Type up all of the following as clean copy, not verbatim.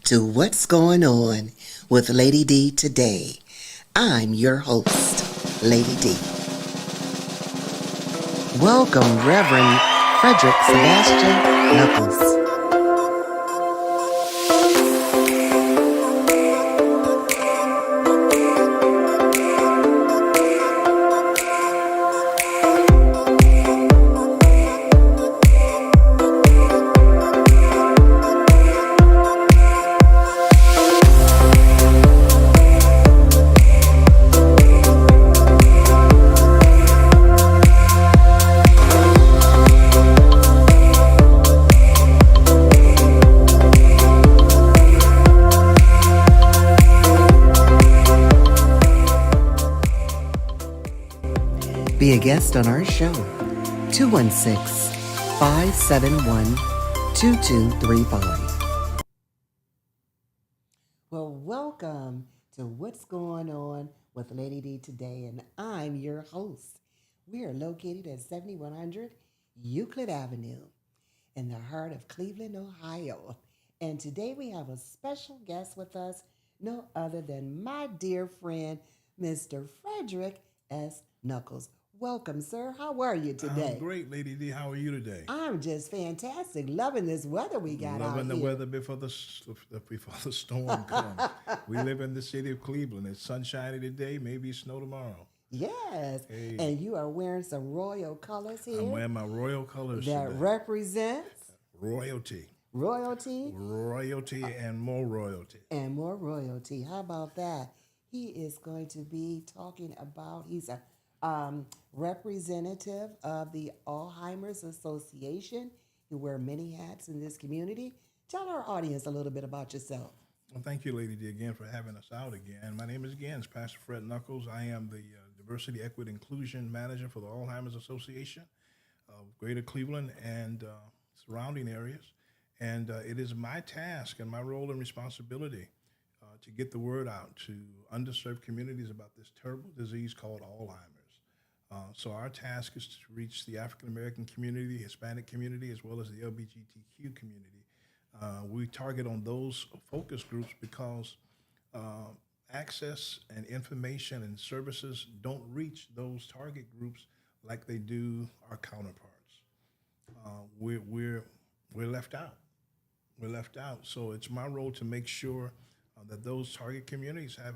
to What's Going On with Lady D today. I'm your host, Lady D. Welcome, Reverend Fredrick Sebastian Knuckles. Be a guest on our show, 216-571-2235. Well, welcome to What's Going On with Lady D today, and I'm your host. We are located at 7100 Euclid Avenue in the heart of Cleveland, Ohio. And today we have a special guest with us, no other than my dear friend, Mr. Fredrick S. Knuckles. Welcome, sir. How are you today? I'm great, Lady D. How are you today? I'm just fantastic. Loving this weather we got out here. Loving the weather before the storm comes. We live in the city of Cleveland. It's sunshiny today, maybe snow tomorrow. Yes. Hey. And you are wearing some royal colors here. I'm wearing my royal colors that today. represents Royalty. royalty Royalty and more royalty. and more royalty. How about that? He is going to be talking about, he's a representative of the Alzheimer's Association. You wear many hats in this community. Tell our audience a little bit about yourself. Well, thank you, Lady D, again for having us out again. My name is Guest Pastor Fredrick Knuckles. I am the Diversity, Equity, Inclusion Manager for the Alzheimer's Association of Greater Cleveland and surrounding areas. And it is my task and my role and responsibility to get the word out to underserved communities about this terrible disease called Alzheimer's. So our task is to reach the African American community, Hispanic community, as well as the LGBTQ community. We target on those focus groups because access and information and services don't reach those target groups like they do our counterparts. We're left out. We're left out. So it's my role to make sure that those target communities have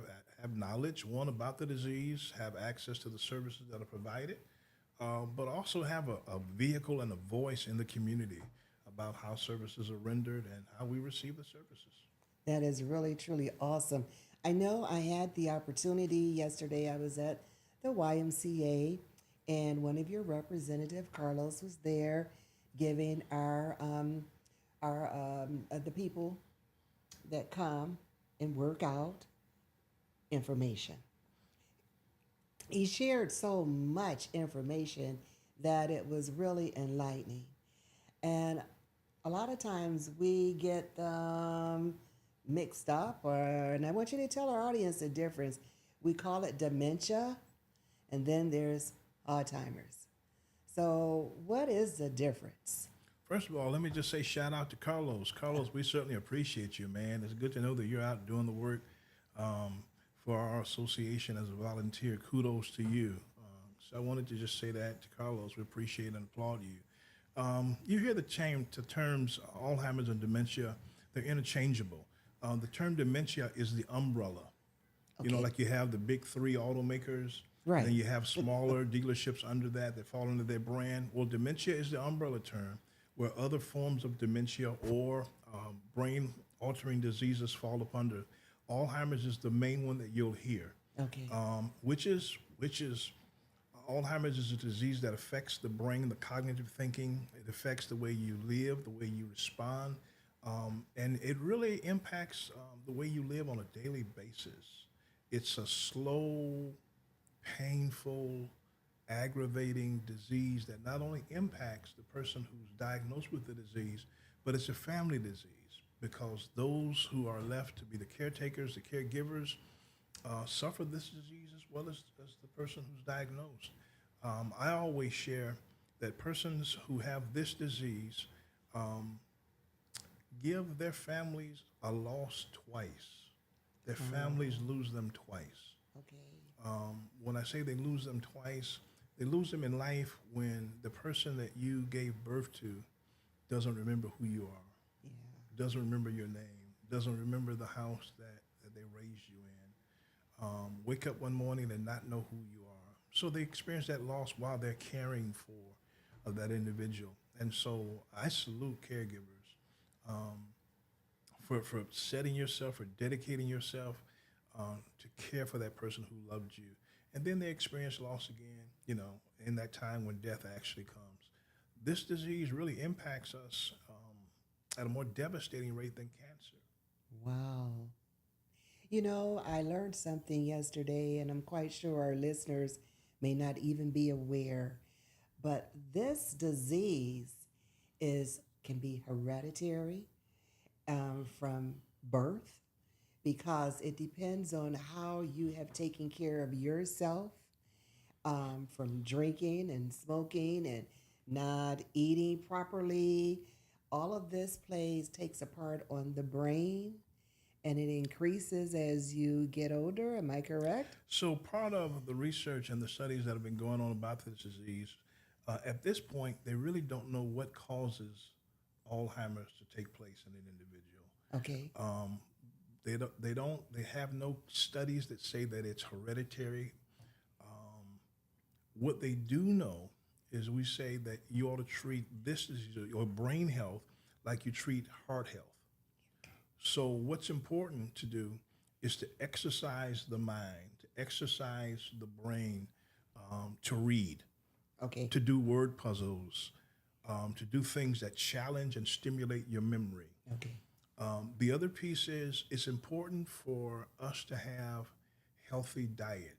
knowledge, one, about the disease, have access to the services that are provided, but also have a vehicle and a voice in the community about how services are rendered and how we receive the services. That is really, truly awesome. I know I had the opportunity yesterday. I was at the YMCA, and one of your representative, Carlos, was there giving our the people that come and work out information. He shared so much information that it was really enlightening. And a lot of times we get mixed up, and I want you to tell our audience the difference. We call it dementia, and then there's Alzheimer's. So what is the difference? First of all, let me just say shout out to Carlos. Carlos, we certainly appreciate you, man. It's good to know that you're out doing the work for our association as a volunteer. Kudos to you. So I wanted to just say that to Carlos. We appreciate and applaud you. You hear the terms Alzheimer's and dementia, they're interchangeable. The term dementia is the umbrella. Okay. You know, like you have the big three automakers, right? Then you have smaller dealerships under that fall under their brand. Well, dementia is the umbrella term where other forms of dementia or brain-altering diseases fall up under. Alzheimer's is the main one that you'll hear. Okay. Which is Alzheimer's is a disease that affects the brain, the cognitive thinking. It affects the way you live, the way you respond, and it really impacts the way you live on a daily basis. It's a slow, painful, aggravating disease that not only impacts the person who's diagnosed with the disease, but it's a family disease because those who are left to be the caretakers, the caregivers, suffer this disease as well as the person who's diagnosed. I always share that persons who have this disease give their families are lost twice. Their families lose them twice. Okay. When I say they lose them twice, they lose them in life when the person that you gave birth to doesn't remember who you are, Yeah. doesn't remember your name, doesn't remember the house that they raised you in. Wake up one morning and not know who you are. So they experience that loss while they're caring for that individual. And so I salute caregivers for setting yourself, for dedicating yourself to care for that person who loved you. And then they experience loss again, in that time when death actually comes. This disease really impacts us at a more devastating rate than cancer. Wow. I learned something yesterday, and I'm quite sure our listeners may not even be aware, but this disease is can be hereditary from birth because it depends on how you have taken care of yourself from drinking and smoking and not eating properly. All of this takes a part on the brain and it increases as you get older. Am I correct? So, part of the research and the studies that have been going on about this disease, at this point, they really don't know what causes Alzheimer's to take place in an individual. Okay. They have no studies that say that it's hereditary. What they do know is we say that you ought to treat this disease or brain health like you treat heart health. So what's important to do is to exercise the mind, to exercise the brain, to read, Okay. to do word puzzles, to do things that challenge and stimulate your memory. Okay. The other piece is it's important for us to have healthy diets.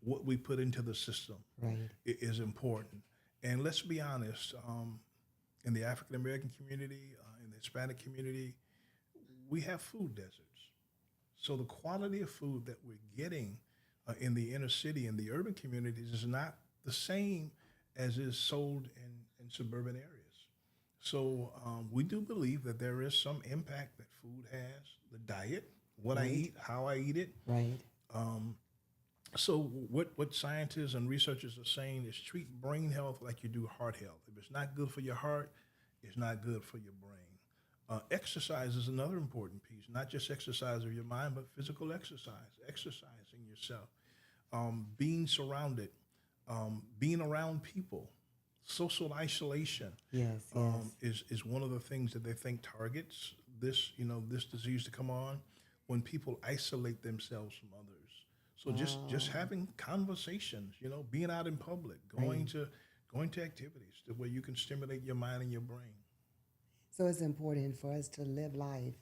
What we put into the system Right. is important. And let's be honest, in the African American community, in the Hispanic community, we have food deserts. So the quality of food that we're getting in the inner city and the urban communities is not the same as is sold in suburban areas. So we do believe that there is some impact that food has, the diet, what I Right. eat, how I eat it. Right. So what scientists and researchers are saying is treat brain health like you do heart health. If it's not good for your heart, it's not good for your brain. Exercise is another important piece, not just exercise of your mind, but physical exercise, exercising yourself, being surrounded, being around people. Social isolation Yes. Yes. is one of the things that they think targets this disease to come on when people isolate themselves from others. So just Oh. having conversations, being out in public, Right. going to activities where you can stimulate your mind and your brain. So it's important for us to live life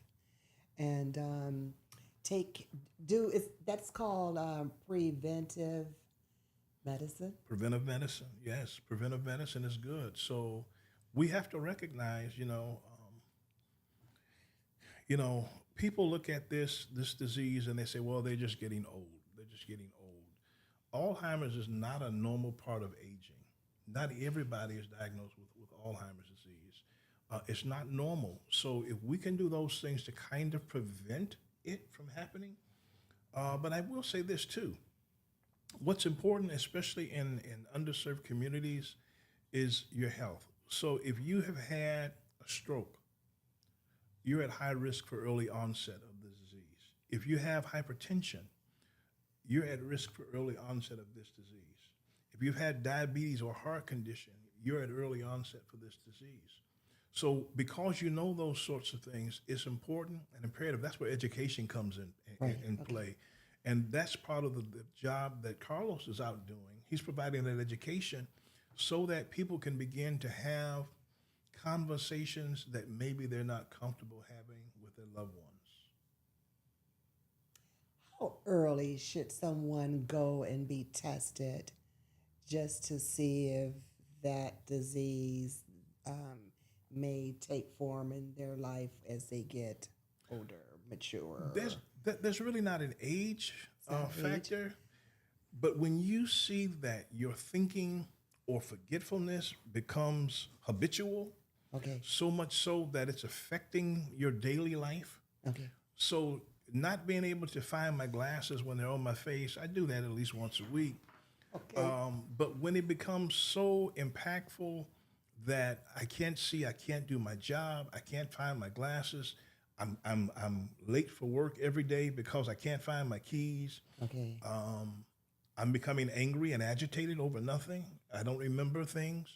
and take do it's that's called preventive medicine. Preventive medicine, yes, preventive medicine is good. So we have to recognize, people look at this disease and they say, well, they're just getting old. They're just getting old. Alzheimer's is not a normal part of aging. Not everybody is diagnosed with Alzheimer's disease. It's not normal. So if we can do those things to kind of prevent it from happening, but I will say this too. What's important, especially in underserved communities, is your health. So if you have had a stroke, you're at high risk for early onset of the disease. If you have hypertension, you're at risk for early onset of this disease. If you've had diabetes or heart condition, you're at early onset for this disease. So because you know those sorts of things, it's important and imperative. That's where education comes Right. in Okay. play. And that's part of the job that Carlos is out doing. He's providing that education so that people can begin to have conversations that maybe they're not comfortable having with their loved ones. How early should someone go and be tested just to see if that disease um, may take form in their life as they get older, mature? There's really not an age Is that age? factor, but when you see that your thinking or forgetfulness becomes habitual, Okay. so much so that it's affecting your daily life, Okay. So not being able to find my glasses when they're on my face, I do that at least once a week. Okay. But when it becomes so impactful that I can't see, I can't do my job, I can't find my glasses, I'm late for work every day because I can't find my keys. Okay. I'm becoming angry and agitated over nothing. I don't remember things.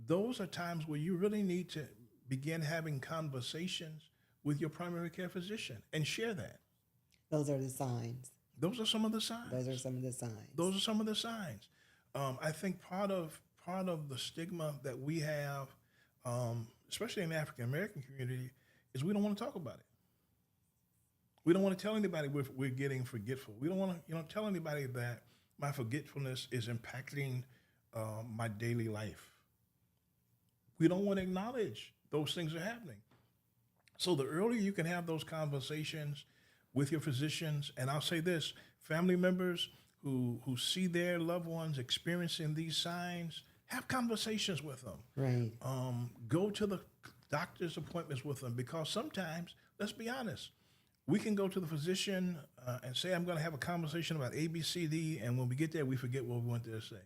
Those are times where you really need to begin having conversations with your primary care physician and share that. Those are the signs. Those are some of the Those are signs. some of the signs. Those are some of the signs. I think part of the stigma that we have, especially in the African American community, is we don't want to talk about it. We don't want to tell anybody we're getting forgetful. We don't want to tell anybody that my forgetfulness is impacting my daily life. We don't want to acknowledge those things are happening. So the earlier you can have those conversations with your physicians, and I'll say this, family members who see their loved ones experiencing these signs, have conversations with them. Right. Go to the doctor's appointments with them because sometimes, let's be honest, we can go to the physician and say, I'm going to have a conversation about A, B, C, D, and when we get there, we forget what we went there to say.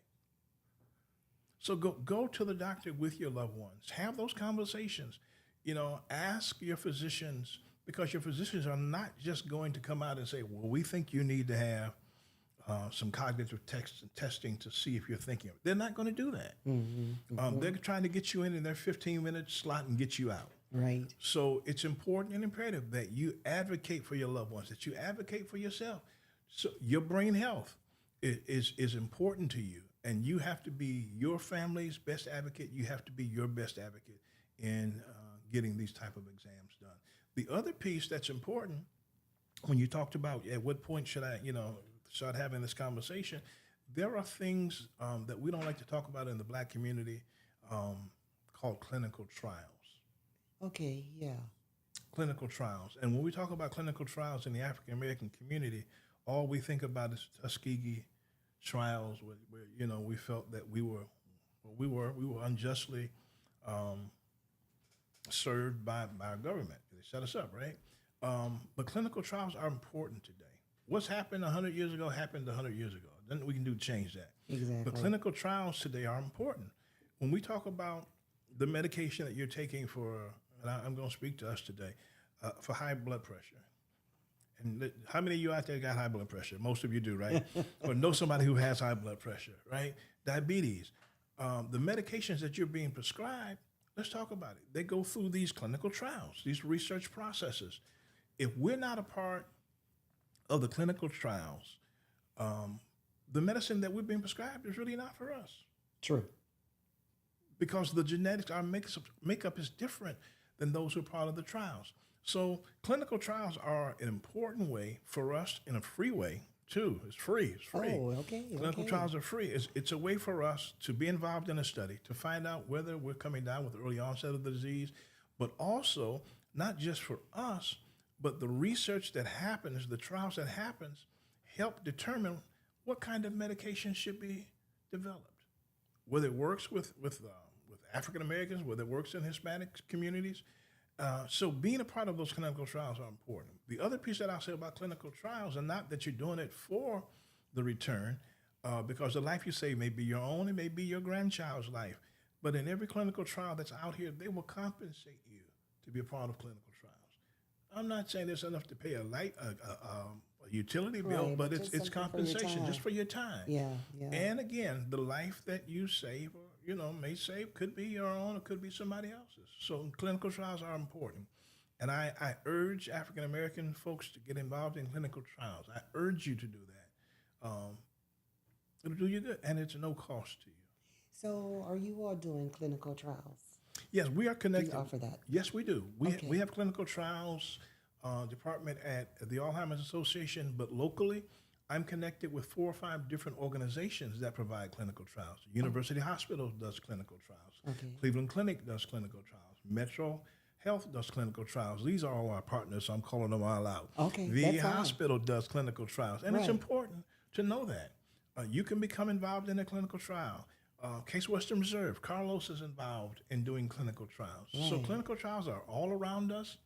So go to the doctor with your loved ones. Have those conversations. Ask your physicians, because your physicians are not just going to come out and say, well, we think you need to have some cognitive testing to see if you're thinking. They're not going to do that. They're trying to get you in their 15-minute slot and get you out. Right. So it's important and imperative that you advocate for your loved ones, that you advocate for yourself. So your brain health is important to you, and you have to be your family's best advocate. You have to be your best advocate in getting these type of exams done. The other piece that's important, when you talked about at what point should I, start having this conversation, there are things that we don't like to talk about in the Black community called clinical trials. Okay. Yeah. Clinical trials. And when we talk about clinical trials in the African American community, all we think about is Tuskegee trials where we felt that we were unjustly served by our government. They set us up, right? But clinical trials are important today. What's happened 100 years ago happened 100 years ago. Then we can do change that. Exactly. But clinical trials today are important. When we talk about the medication that you're taking for, and I'm going to speak to us today, for high blood pressure. And how many of you out there got high blood pressure? Most of you do, right? Or know somebody who has high blood pressure, right? Diabetes. The medications that you're being prescribed, let's talk about it. They go through these clinical trials, these research processes. If we're not a part of the clinical trials, the medicine that we're being prescribed is really not for us. True. Because the genetics, our makeup is different than those who are part of the trials. So clinical trials are an important way for us, in a free way, too. It's free. Oh, okay. Clinical trials are free. It's a way for us to be involved in a study, to find out whether we're coming down with early onset of the disease, but also not just for us, but the research that happens, the trials that happens, help determine what kind of medication should be developed, whether it works with African Americans, whether it works in Hispanic communities. So being a part of those clinical trials are important. The other piece that I'll say about clinical trials are not that you're doing it for the return, because the life you save may be your own, it may be your grandchild's life. But in every clinical trial that's out here, they will compensate you to be a part of clinical trials. I'm not saying there's enough to pay a utility bill, Right, but but it's just something for your compensation time. just for your time. Yeah. Yeah. And again, the life that you save or may save could be your own, or could be somebody else's. So clinical trials are important. And I urge African American folks to get involved in clinical trials. I urge you to do that. It'll do you good, and it's no cost to you. So, are you all doing clinical trials? Yes, we are Do connected. you offer that? Yes, we do. Okay. We have clinical trials department at the Alzheimer's Association, but locally, I'm connected with 4 or 5 different organizations that provide clinical trials. University Hospital does clinical trials. Okay. Cleveland Clinic does clinical trials. Metro Health does clinical trials. These are all our partners, so I'm calling them all out. Okay, VA that's fine. Hospital does clinical trials, and it's Right. important to know that. You can become involved in a clinical trial. Case Western Reserve, Carlos is involved in doing clinical trials. So Right. clinical trials are all around us.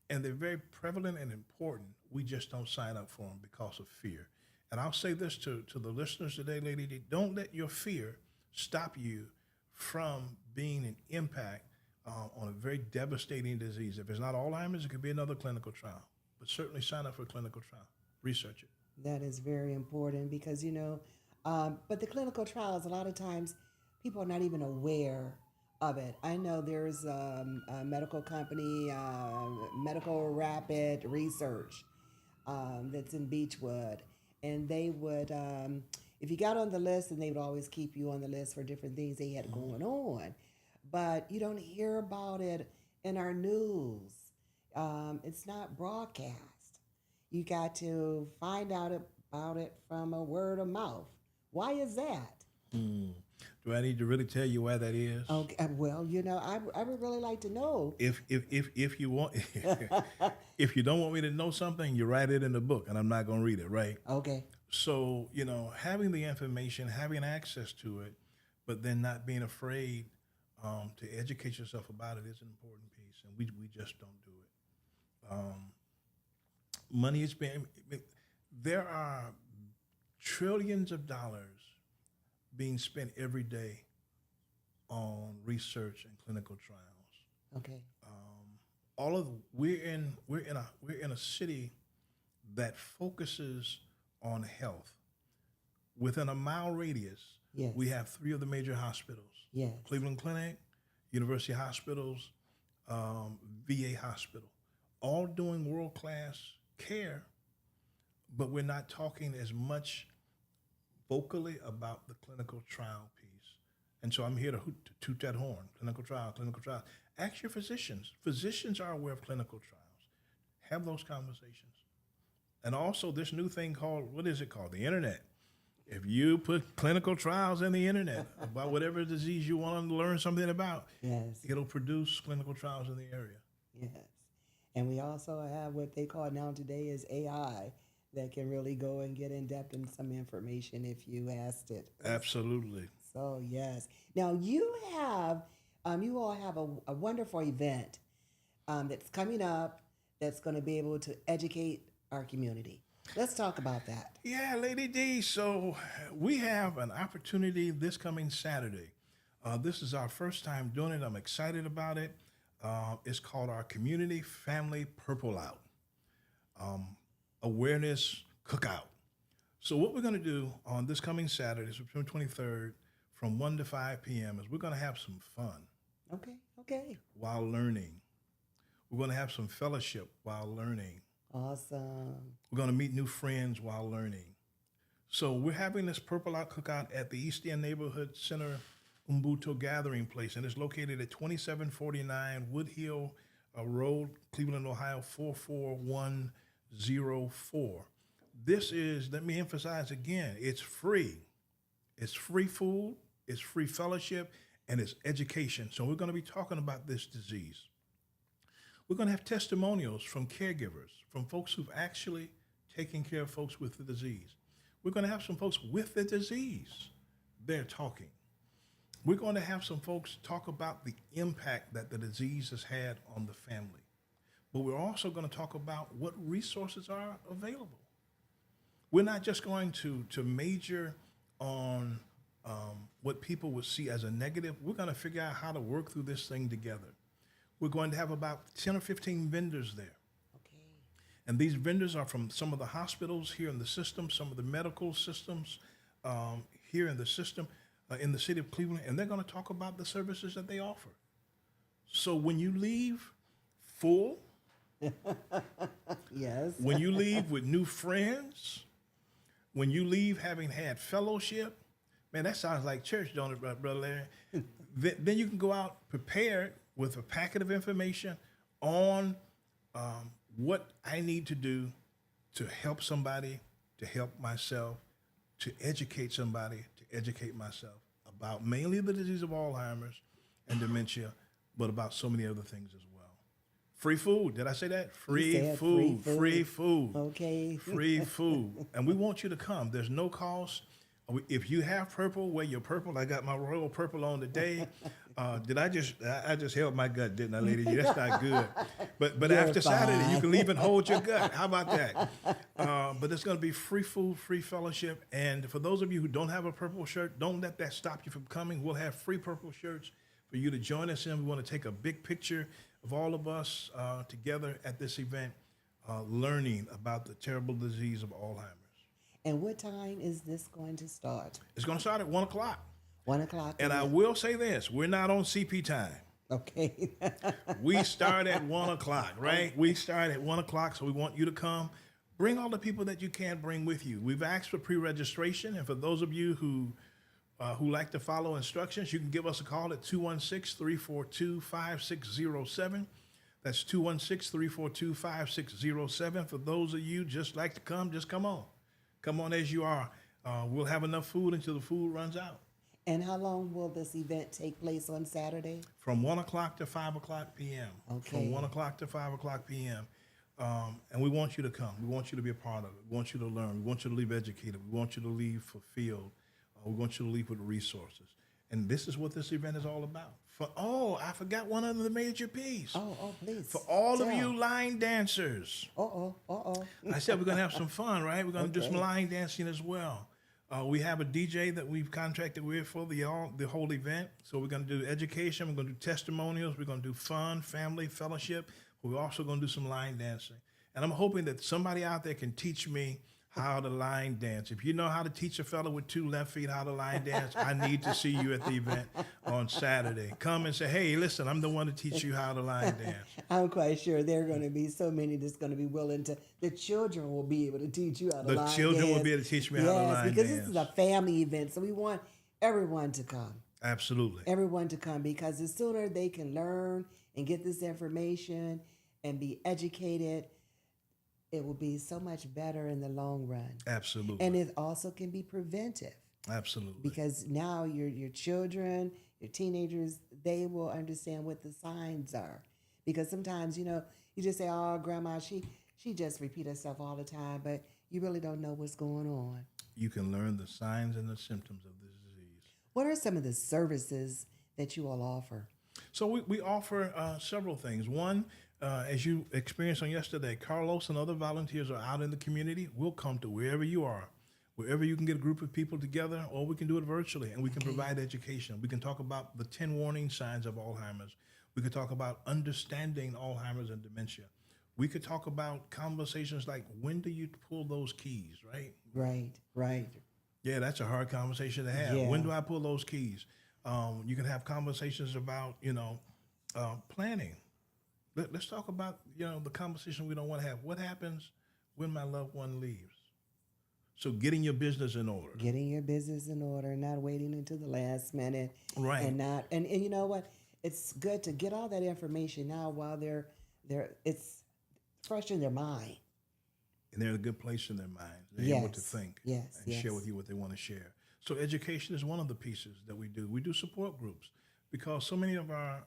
and they're very prevalent and important. We just don't sign up for them because of fear. And I'll say this to the listeners today, Lady D, don't let your fear stop you from being an impact on a very devastating disease. If it's not Alzheimer's, it could be another clinical trial. But certainly sign up for a clinical trial. Research it. That is very important because, but the clinical trials, a lot of times people are not even aware of it. I know there's a medical company, Medical Rapid Research, that's in Beechwood. And they would, if you got on the list, and they would always keep you on the list for different things they had going on. But you don't hear about it in our news. It's not broadcast. You got to find out about it from a word of mouth. Why is that? Do I need to really tell you why that is? Okay, well, I would really like to know. If you want, if you don't want me to know something, you write it in the book, and I'm not going to read it, right? Okay. So having the information, having access to it, but then not being afraid to educate yourself about it is an important piece, and we just don't do it. Money is being. There are trillions of dollars being spent every day on research and clinical trials. Okay. We're in a city that focuses on health. Within a mile radius, Yes. we have 3 of the major hospitals: Yes. Cleveland Clinic, University Hospitals, VA Hospital, all doing world-class care, but we're not talking as much vocally about the clinical trial piece. And so I'm here to toot that horn. Clinical trial, clinical trial. Ask your physicians. Physicians are aware of clinical trials. Have those conversations. And also this new thing called, what is it called? The internet. If you put clinical trials in the internet about whatever disease you want to learn something about, Yes. it'll produce clinical trials in the area. Yes. And we also have what they call now today is AI that can really go and get in depth in some information if you asked it. Absolutely. So yes. Now you all have a wonderful event that's coming up that's going to be able to educate our community. Let's talk about that. Yeah, Lady D. So we have an opportunity this coming Saturday. This is our first time doing it. I'm excited about it. It's called our Community Family Purple Out Awareness Cookout. So what we're going to do on this coming Saturday, September 23rd, from 1 to 5 p.m. is we're going to have some fun. Okay. While learning. We're going to have some fellowship while learning. Awesome. We're going to meet new friends while learning. So we're having this Purple Out Cookout at the East End Neighborhood Center Umbuto Gathering Place, and it's located at 2749 Woodhill Road, Cleveland, Ohio, 44104. This is, let me emphasize again, it's free. It's free food, it's free fellowship, and it's education. So we're going to be talking about this disease. We're going to have testimonials from caregivers, from folks who've actually taken care of folks with the disease. We're going to have some folks with the disease. They're talking. We're going to have some folks talk about the impact that the disease has had on the family. But we're also going to talk about what resources are available. We're not just going to major on what people would see as a negative. We're going to figure out how to work through this thing together. We're going to have about 10 or 15 vendors there. Okay. And these vendors are from some of the hospitals here in the system, some of the medical systems here in the system, in the city of Cleveland, and they're going to talk about the services that they offer. So when you leave full, Yes. when you leave with new friends, when you leave having had fellowship, man, that sounds like church, don't it, Brother Larry? Then you can go out prepared with a packet of information on what I need to do to help somebody, to help myself, to educate somebody, to educate myself about mainly the disease of Alzheimer's and dementia, but about so many other things as well. Free food. Did I say that? Free food. Free food. Okay. Free food. And we want you to come. There's no cost. If you have purple, wear your purple. I got my royal purple on today. I just held my gut, didn't I, lady? That's not good. But You're after Saturday, you fine. can leave and hold your gut. How about that? But it's going to be free food, free fellowship. And for those of you who don't have a purple shirt, don't let that stop you from coming. We'll have free purple shirts for you to join us in. We want to take a big picture of all of us together at this event, learning about the terrible disease of Alzheimer's. And what time is this going to start? It's going to start at 1 o'clock. 1 o'clock. And I will say this, we're not on CP time. Okay. We start at 1 o'clock, right? We start at 1 o'clock, so we want you to come. Bring all the people that you can bring with you. We've asked for pre-registration, and for those of you who like to follow instructions, you can give us a call at 216-342-5607. That's 216-342-5607. For those of you just like to come, just come on. Come on as you are. We'll have enough food until the food runs out. And how long will this event take place on Saturday? From 1 o'clock to 5 o'clock p.m. Okay. From 1 o'clock to 5 o'clock p.m. And we want you to come. We want you to be a part of it. We want you to learn. We want you to leave educated. We want you to leave fulfilled. We want you to leave with resources. And this is what this event is all about. I forgot one other major piece. Oh, please. For all of Tell. you line dancers. I said we're going to have some fun, right? We're going to do some line dancing as well. We have a DJ that we've contracted with for the whole event. So we're going to do education. We're going to do testimonials. We're going to do fun, family, fellowship. We're also going to do some line dancing. And I'm hoping that somebody out there can teach me how to line dance. If you know how to teach a fellow with 2 left feet how to line dance, I need to see you at the event on Saturday. Come and say, hey, listen, I'm the one to teach you how to line dance. I'm quite sure there are going to be so many that's going to be willing to. The children will be able to teach you how to line dance. The children will be able to teach me how to line dance. Because this is a family event, so we want everyone to come. Absolutely. Everyone to come, because the sooner they can learn and get this information and be educated, it will be so much better in the long run. Absolutely. And it also can be preventive. Absolutely. Because now your children, your teenagers, they will understand what the signs are. Because sometimes, you just say, oh, grandma, she just repeat herself all the time, but you really don't know what's going on. You can learn the signs and the symptoms of this disease. What are some of the services that you all offer? So we offer several things. One, as you experienced on yesterday, Carlos and other volunteers are out in the community. We'll come to wherever you are, wherever you can get a group of people together, or we can do it virtually, and we can provide education. We can talk about the 10 warning signs of Alzheimer's. We could talk about understanding Alzheimer's and dementia. We could talk about conversations like, when do you pull those keys, right? Right. Yeah, that's a hard conversation to have. Yeah. When do I pull those keys? You can have conversations about, planning. Let's talk about, the conversation we don't want to have. What happens when my loved one leaves? So getting your business in order. Getting your business in order, not waiting until the last minute. Right. And you know what? It's good to get all that information now while it's fresh in their mind. And they're in a good place in their minds. They're able to think and yes. share with you what they want to share. So education is one of the pieces that we do. We do support groups because so many of our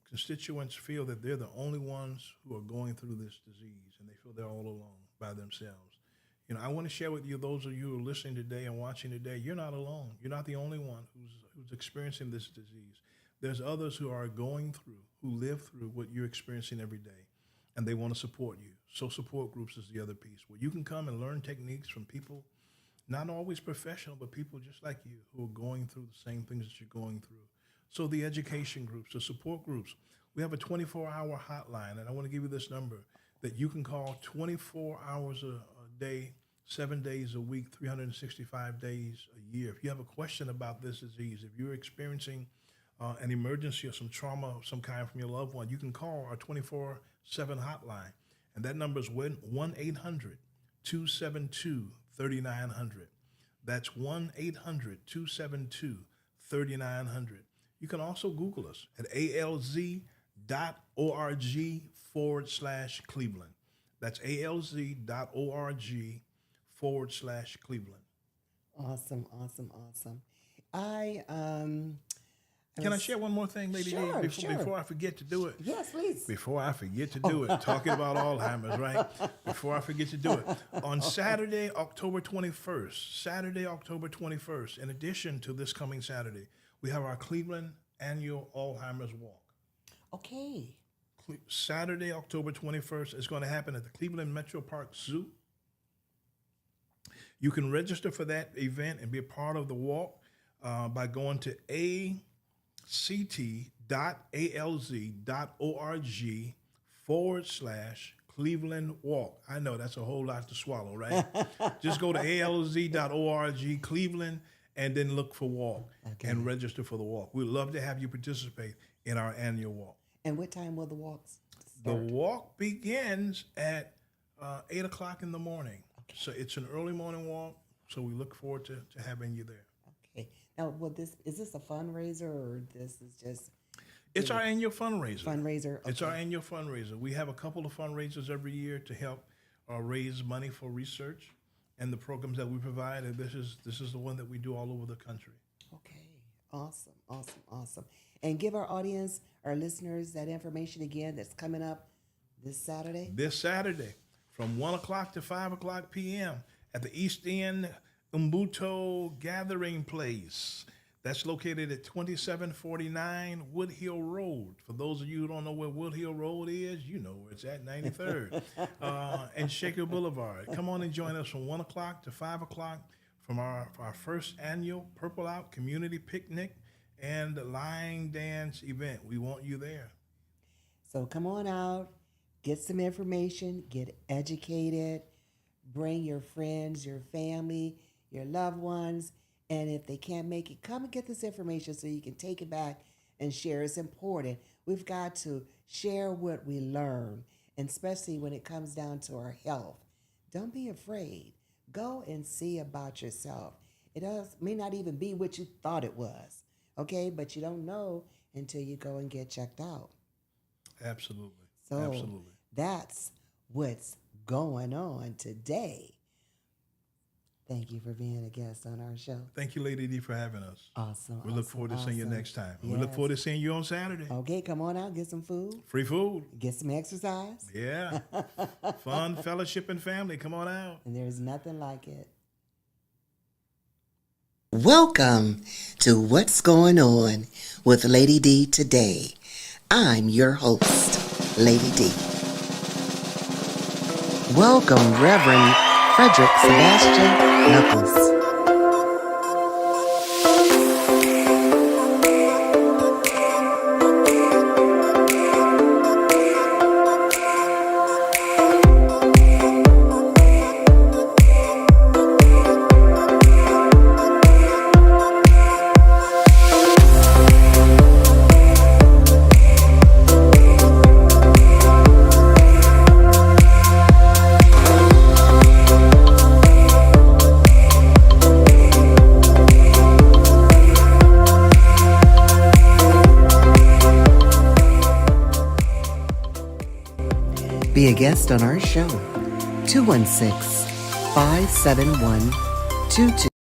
constituents feel that they're the only ones who are going through this disease, and they feel they're all alone by themselves. I want to share with you, those of you who are listening today and watching today, you're not alone. You're not the only one who's experiencing this disease. There's others who are going through, who live through what you're experiencing every day, and they want to support you. So support groups is the other piece, where you can come and learn techniques from people, not always professional, but people just like you who are going through the same things that you're going through. So the education groups, the support groups, we have a 24-hour hotline, and I want to give you this number that you can call 24 hours a day, 7 days a week, 365 days a year. If you have a question about this disease, if you're experiencing an emergency or some trauma of some kind from your loved one, you can call our 24/7 hotline. And that number is 1-800-272-3900. That's 1-800-272-3900. You can also Google us at alz.org/Cleveland. That's alz.org/Cleveland. Awesome. Can I share one more thing, Lady Sure, D, sure. before I forget to do it? Yes, please. Before I forget to do it, talking about Alzheimer's, right? Before I forget to do it, on Saturday, October 21st, in addition to this coming Saturday, we have our Cleveland annual Alzheimer's Walk. Okay. Saturday, October 21st, is going to happen at the Cleveland Metro Park Zoo. You can register for that event and be a part of the walk by going to act.alz.org/Cleveland Walk. I know that's a whole lot to swallow, right? Just go to alz.org, Cleveland, and then look for walk and register for the walk. We'd love to have you participate in our annual walk. And what time will the walks The start? walk begins at 8 o'clock in the morning. Okay. So it's an early morning walk. So we look forward to having you there. Okay. Now, is this a fundraiser or this is just It's our annual fundraiser. fundraiser? Okay. It's our annual fundraiser. We have a couple of fundraisers every year to help raise money for research and the programs that we provide. And this is the one that we do all over the country. Okay. Awesome. Awesome. Awesome. And give our audience, our listeners, that information again that's coming up this Saturday. This Saturday from 1 o'clock to 5 o'clock p.m. at the East End Umbuto Gathering Place. That's located at 2749 Wood Hill Road. For those of you who don't know where Wood Hill Road is, you know where it's at, 93rd and Shaker Boulevard. Come on and join us from 1 o'clock to 5 o'clock from our first annual Purple Out Community Picnic and line dance event. We want you there. So come on out, get some information, get educated, bring your friends, your family, your loved ones, and if they can't make it, come and get this information so you can take it back and share. It's important. We've got to share what we learn, and especially when it comes down to our health. Don't be afraid. Go and see about yourself. It may not even be what you thought it was, okay? But you don't know until you go and get checked out. Absolutely. So Absolutely. that's what's going on today. Thank you for being a guest on our show. Thank you, Lady D, for having us. Awesome. We look forward to seeing you next time. We look Yes. forward to seeing you on Saturday. Okay, come on out, get some food, Free food. get some exercise, Yeah. Fun, fellowship, and family. Come on out. and there's nothing like it. Welcome to What's Going On with Lady D today. I'm your host, Lady D. Welcome, Reverend Fredrick Sebastian Knuckles. Be a guest on our show, 216-571-22.